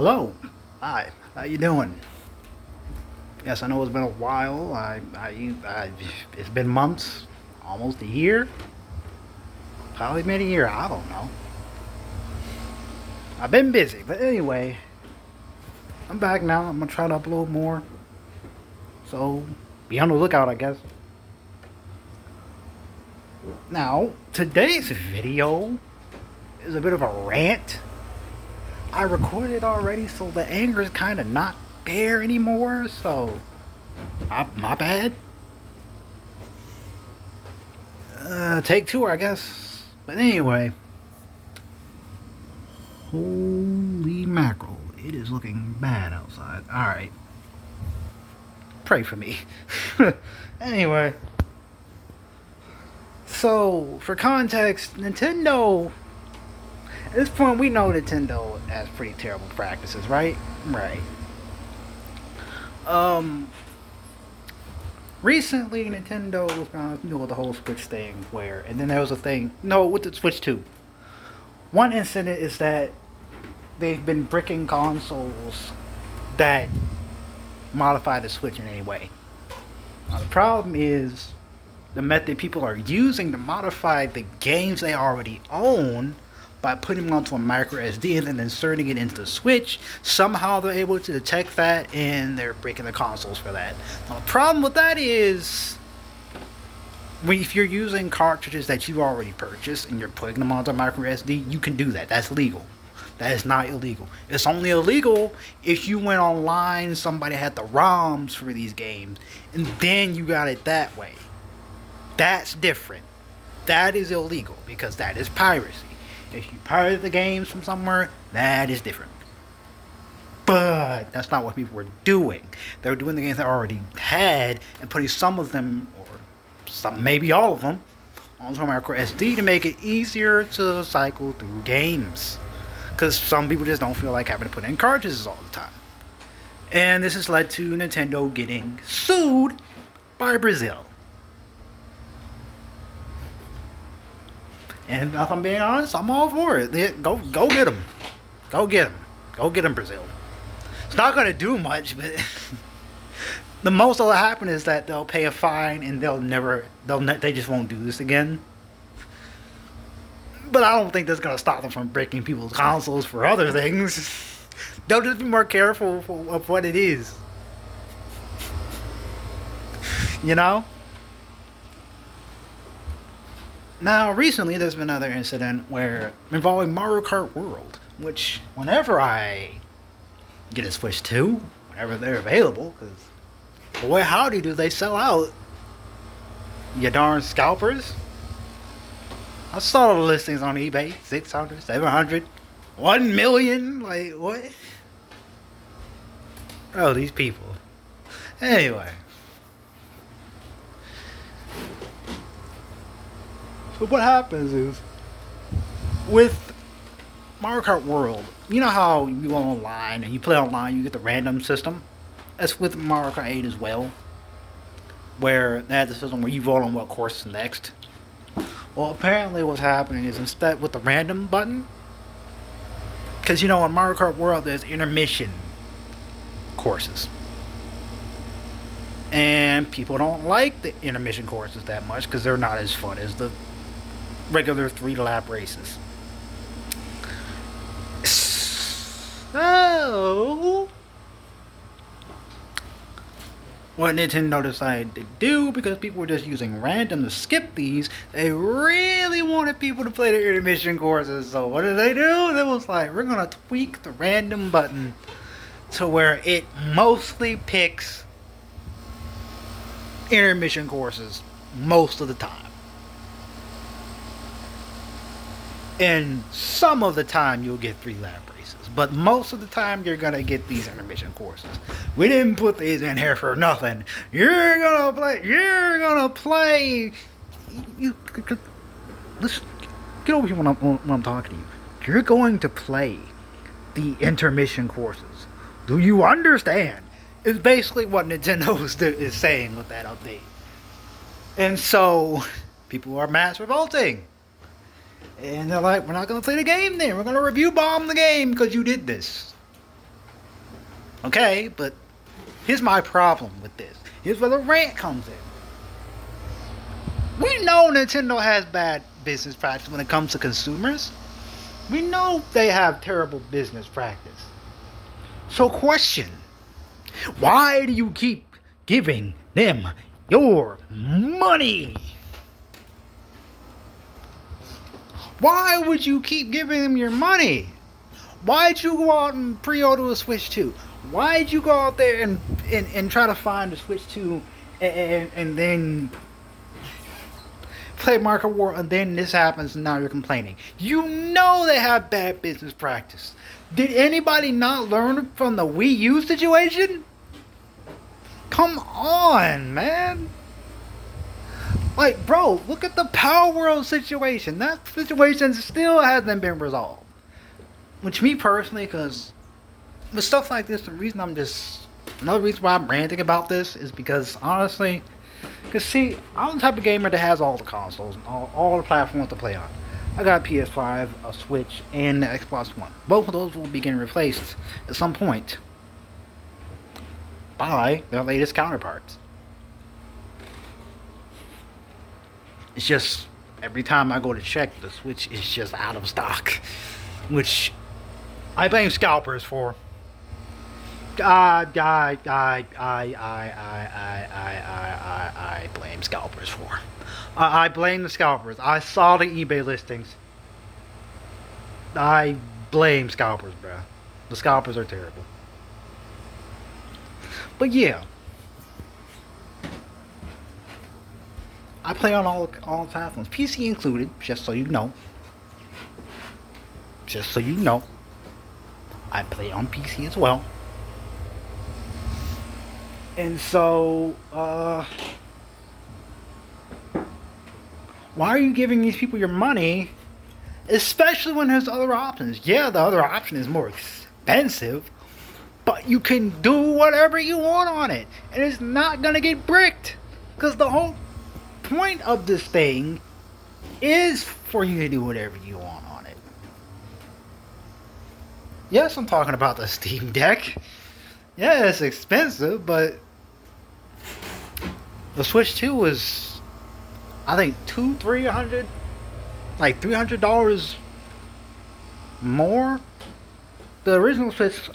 Hello. Hi. How you doing? Yes, I know it's been a while. It's been months, almost a year. Probably been a year. I don't know. I've been busy, but anyway, I'm back now. I'm gonna try to upload more. So be on the lookout, I guess. Now, today's video is a bit of a rant. I recorded already, so the anger is kind of not there anymore. So, my bad. Take two, I guess. But anyway, holy mackerel, it is looking bad outside. Alright. Pray for me. Anyway, so for context, Nintendo, at this point, we know Nintendo has pretty terrible practices, right? Right. Um, Recently, Nintendo was going to do the whole Switch thing where, and then there was a thing, no, with the Switch 2. One incident is that they've been bricking consoles that modify the Switch in any way. Now, the problem is the method people are using to modify the games they already own by putting them onto a micro SD and then inserting it into the Switch. Somehow they're able to detect that and they're breaking the consoles for that. Now, the problem with that is if you're using cartridges that you've already purchased and you're putting them onto a micro SD, you can do that. That's legal. That is not illegal. It's only illegal if you went online, somebody had the ROMs for these games, and then you got it that way. That's different. That is illegal because that is piracy. If you pirate the games from somewhere, that is different. But that's not what people were doing. They were doing the games they already had and putting some of them, or some, maybe all of them, onto a micro SD to make it easier to cycle through games. Because some people just don't feel like having to put in cartridges all the time. And this has led to Nintendo getting sued by Brazil. And if I'm being honest, I'm all for it. Go get them. Go get them. Go get them, Brazil. It's not going to do much, but the most that'll happen is that they'll pay a fine and they just won't do this again. But I don't think that's going to stop them from breaking people's consoles for other things. They'll just be more careful of what it is. You know? Now, recently there's been another incident involving Mario Kart World, which whenever I get a Switch 2, whenever they're available, because boy howdy do they sell out. You darn scalpers. I saw the listings on eBay, 600, 700, 1 million, like what? Oh, these people. Anyway. So what happens is, with Mario Kart World, you know how you go online and you play online, you get the random system? That's with Mario Kart 8 as well, where they had the system where you vote on what course is next. Well, apparently what's happening is instead with the random button, because in Mario Kart World there's intermission courses. And people don't like the intermission courses that much because they're not as fun as the regular 3-lap races. So, what Nintendo decided to do, because people were just using random to skip these, they really wanted people to play the intermission courses. So what did they do? They was like, we're going to tweak the random button to where it mostly picks intermission courses most of the time. And some of the time you'll get 3-lap races, but most of the time you're gonna get these intermission courses. We didn't put these in here for nothing. You're gonna play. Listen, get over here when I'm talking to you. You're going to play the intermission courses. Do you understand? It's basically what Nintendo is saying with that update. And so people are mass revolting. And they're like, we're not going to play the game then. We're going to review bomb the game because you did this. Okay, but here's my problem with this. Here's where the rant comes in. We know Nintendo has bad business practice when it comes to consumers. We know they have terrible business practice. So, question: why do you keep giving them your money? Why would you keep giving them your money? Why'd you go out and pre-order a Switch 2? Why'd you go out there and try to find a Switch 2 and then play Market War and then this happens and now you're complaining? You know they have bad business practice. Did anybody not learn from the Wii U situation? Come on, man. Like, bro, look at the Power World situation. That situation still hasn't been resolved. Which, me personally, because with stuff like this, another reason why I'm ranting about this is because, honestly, because see, I'm the type of gamer that has all the consoles and all the platforms to play on. I got a PS5, a Switch, and the Xbox One. Both of those will be getting replaced at some point by their latest counterparts. It's just, every time I go to check, the Switch is just out of stock. Which I blame scalpers for. I blame scalpers for. I blame the scalpers. I saw the eBay listings. I blame scalpers, bruh. The scalpers are terrible. But yeah. I play on all platforms, PC included, just so you know. Just so you know. I play on PC as well. And so, why are you giving these people your money? Especially when there's other options. Yeah, the other option is more expensive, but you can do whatever you want on it. And it's not gonna get bricked. Because the whole point of this thing is for you to do whatever you want on it. Yes, I'm talking about the Steam Deck. Yeah, it's expensive, but the Switch 2 was, I think, $300 more. The original Switch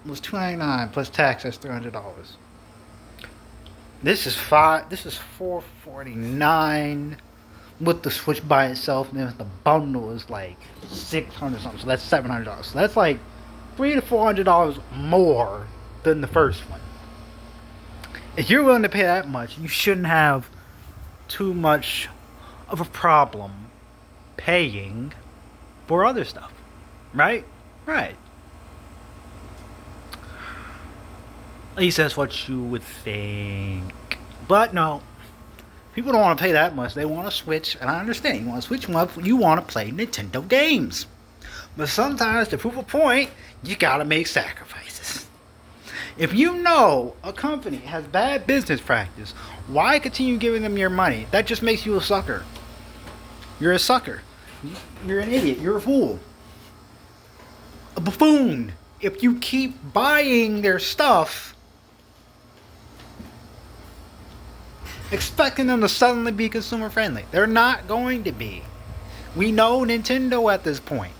was $299 plus tax. That's $300. This is $449 with the Switch by itself, and then the bundle is like $600 something. So that's $700. So that's like $300 to $400 more than the first one. If you're willing to pay that much, you shouldn't have too much of a problem paying for other stuff, right? Right. At least that's what you would think. But no, people don't want to pay that much. They want to Switch, and I understand. You want to Switch them up. You want to play Nintendo games. But sometimes, to prove a point, you gotta make sacrifices. If you know a company has bad business practice, why continue giving them your money? That just makes you a sucker. You're a sucker. You're an idiot. You're a fool. A buffoon. If you keep buying their stuff, expecting them to suddenly be consumer friendly. They're not going to be. We know Nintendo at this point.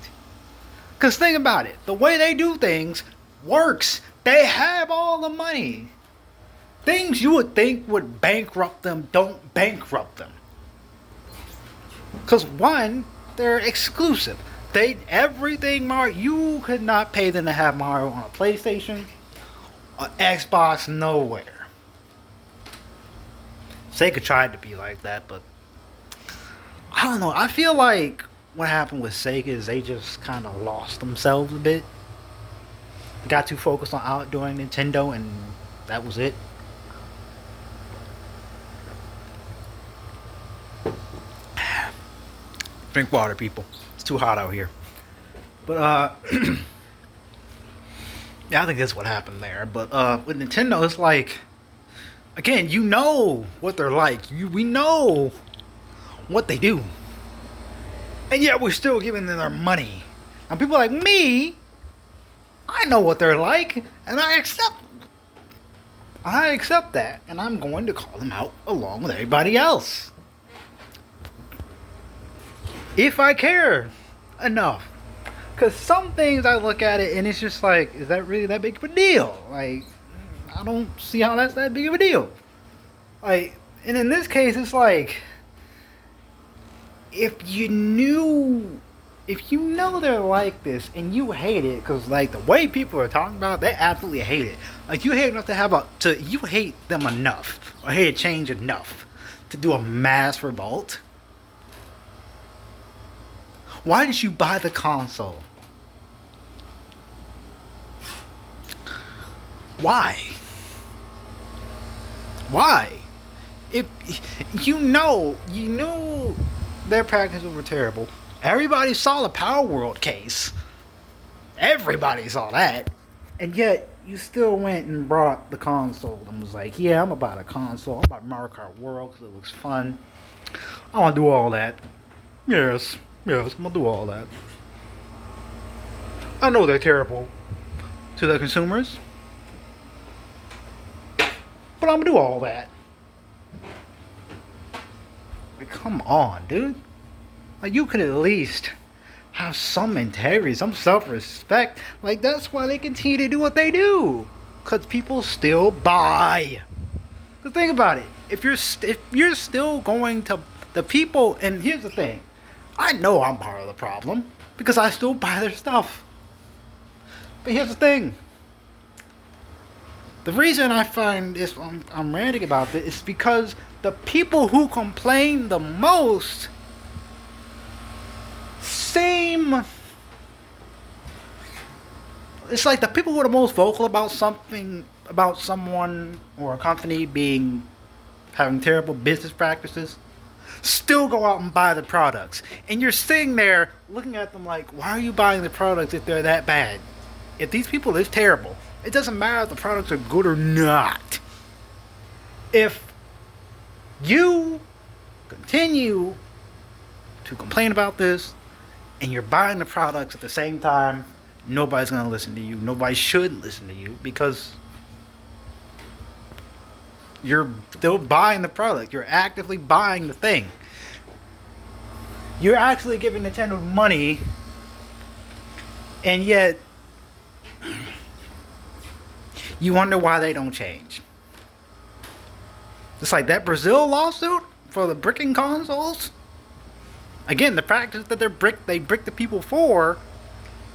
Because think about it. The way they do things works. They have all the money. Things you would think would bankrupt them don't bankrupt them. Because one, they're exclusive. Everything Mario, you could not pay them to have Mario on a PlayStation, on Xbox, nowhere. Sega tried to be like that, but I don't know. I feel like what happened with Sega is they just kind of lost themselves a bit. Got too focused on outdoing Nintendo, and that was it. Drink water, people. It's too hot out here. But yeah, I think that's what happened there. But with Nintendo, it's like, again, you know what they're like. We know what they do, and yet we're still giving them their money. And people like me, I know what they're like, and I accept that, and I'm going to call them out along with everybody else. If I care enough. Because some things I look at it and it's just like, is that really that big of a deal? Like, I don't see how that's that big of a deal. Like, and in this case, it's like, if you know they're like this and you hate it, because like the way people are talking about it, they absolutely hate it. Like, you hate enough you hate them enough, or hate a change enough to do a mass revolt. Why did you buy the console? Why? Why? If you knew their practices were terrible. Everybody saw the Power World case. Everybody saw that. And yet, you still went and brought the console and was like, yeah, I'm about a console. I'm about Mario Kart World because it looks fun. I want to do all that. Yes, I'm going to do all that. I know they're terrible to the consumers. But I'm going to do all that. Like, come on, dude. Like, you could at least have some integrity, some self-respect. Like, that's why they continue to do what they do. Because people still buy. But think about it. If you're still going to the people, and here's the thing. I know I'm part of the problem because I still buy their stuff. But here's the thing. The reason I find this, I'm ranting about this, is because the people who complain the most it's like the people who are the most vocal about something, about someone or a company having terrible business practices, still go out and buy the products. And you're sitting there looking at them like, why are you buying the products if they're that bad? If these people is terrible, it doesn't matter if the products are good or not. If you continue to complain about this and you're buying the products at the same time, nobody's going to listen to you. Nobody should listen to you because you're still buying the product. You're actively buying the thing. You're actually giving Nintendo money, and yet you wonder why they don't change. It's like that Brazil lawsuit for the bricking consoles. Again, the practice that they brick the people for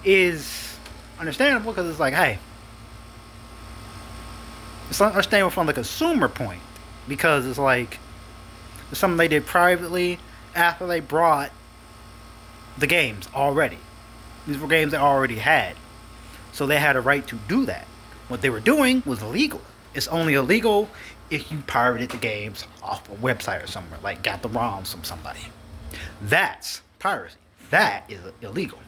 is understandable because it's like, hey, it's understandable from the consumer point because it's like it's something they did privately after they brought the games already. These were games they already had, so they had a right to do that. What they were doing was illegal. It's only illegal if you pirated the games off a website or somewhere, like got the ROMs from somebody. That's piracy. That is illegal.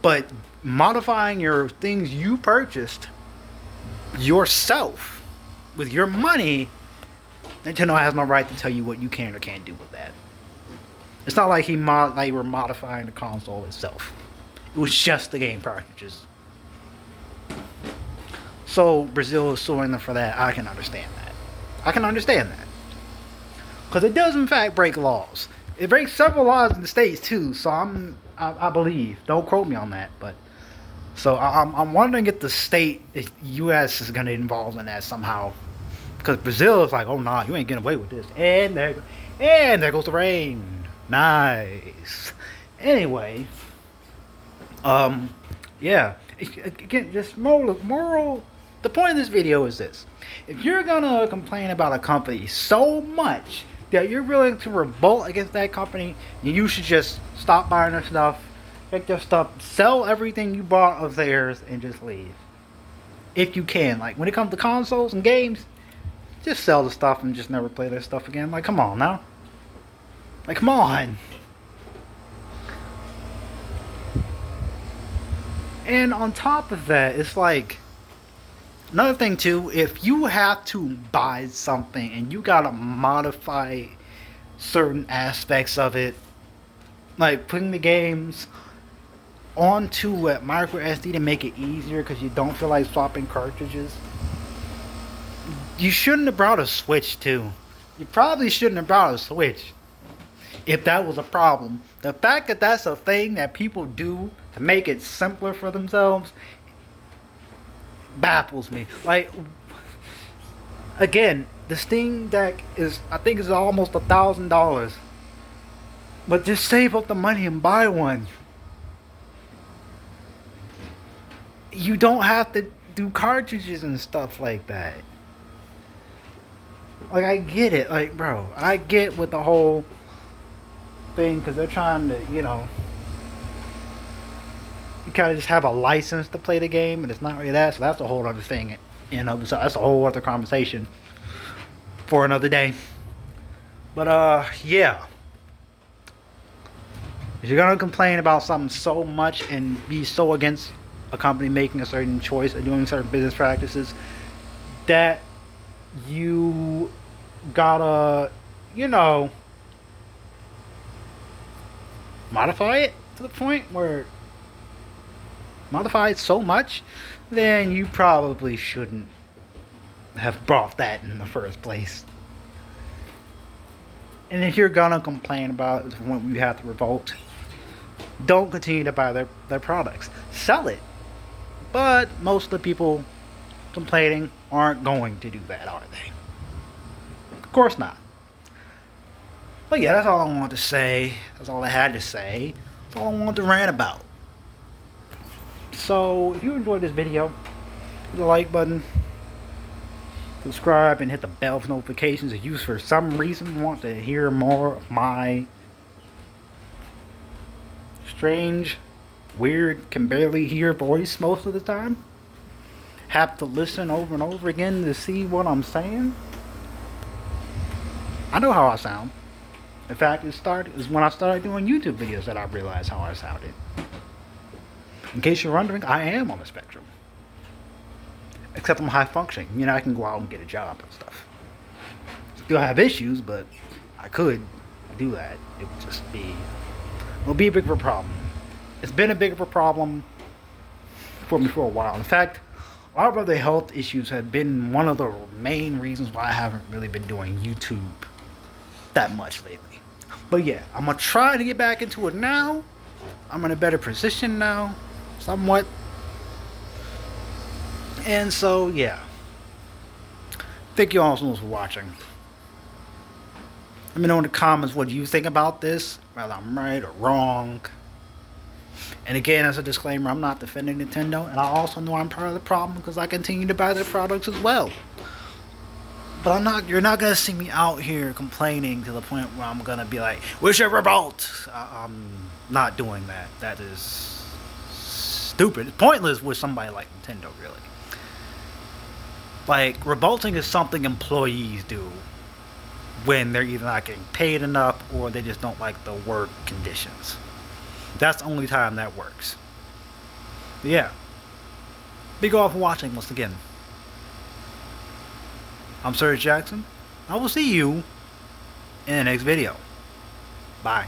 But modifying your things you purchased yourself with your money, Nintendo has no right to tell you what you can or can't do with that. It's not like they were modifying the console itself. It was just the game cartridges. So Brazil is suing them for that. I can understand that. Because it does in fact break laws. It breaks several laws in the States too, so I believe. Don't quote me on that, but so I'm wondering if the U.S. is going to involve in that somehow, because Brazil is like, oh nah, you ain't getting away with this, and there goes the rain. Nice. Anyway, yeah. Again, just moral. The point of this video is this: if you're gonna complain about a company so much that you're willing to revolt against that company, you should just stop buying their stuff, pick their stuff, sell everything you bought of theirs, and just leave. If you can. Like, when it comes to consoles and games, just sell the stuff and just never play their stuff again. Like, come on now. Like, come on. And on top of that, it's like, another thing too, if you have to buy something and you gotta modify certain aspects of it, like putting the games onto a micro SD to make it easier because you don't feel like swapping cartridges. You shouldn't have brought a Switch too. You probably shouldn't have brought a Switch if that was a problem. The fact that that's a thing that people do to make it simpler for themselves baffles me. Like, again, the Steam Deck is, I think, is almost $1,000. But just save up the money and buy one. You don't have to do cartridges and stuff like that. Like, I get it. Like, bro, I get with the whole thing because they're trying to, you know, you kind of just have a license to play the game, and it's not really that. So that's a whole other thing, you know. So that's a whole other conversation for another day. But yeah, if you're gonna complain about something so much and be so against a company making a certain choice or doing certain business practices, that you gotta, you know, modify it to the point where modify it so much, then you probably shouldn't have brought that in the first place. And if you're gonna complain about it when you have to revolt, don't continue to buy their products. Sell it. But most of the people complaining aren't going to do that, are they? Of course not. But yeah, that's all I wanted to say. That's all I had to say. That's all I wanted to rant about. So, if you enjoyed this video, hit the like button, subscribe, and hit the bell for notifications. If you, for some reason, want to hear more of my strange, weird, can barely hear voice most of the time, have to listen over and over again to see what I'm saying, I know how I sound. In fact, it was when I started doing YouTube videos that I realized how I sounded. In case you're wondering, I am on the spectrum. Except I'm high functioning. You know, I can go out and get a job and stuff. Still have issues, but I could do that. It would just be, it'll be a bigger problem. It's been a bigger of a problem for me for a while. In fact, a lot of other health issues have been one of the main reasons why I haven't really been doing YouTube that much lately. But yeah, I'm gonna try to get back into it now. I'm in a better position now, somewhat. And so yeah, thank you all so much for watching. Let me know in the comments what you think about this, whether I'm right or wrong. And again, as a disclaimer, I'm not defending Nintendo, and I also know I'm part of the problem because I continue to buy their products as well. But you're not gonna see me out here complaining to the point where I'm gonna be like, we should revolt. I'm not doing that. That is stupid. It's pointless with somebody like Nintendo, really. Like, revolting is something employees do when they're either not getting paid enough or they just don't like the work conditions. That's the only time that works. But yeah. Big all for watching once again. I'm Serge Jackson. I will see you in the next video. Bye.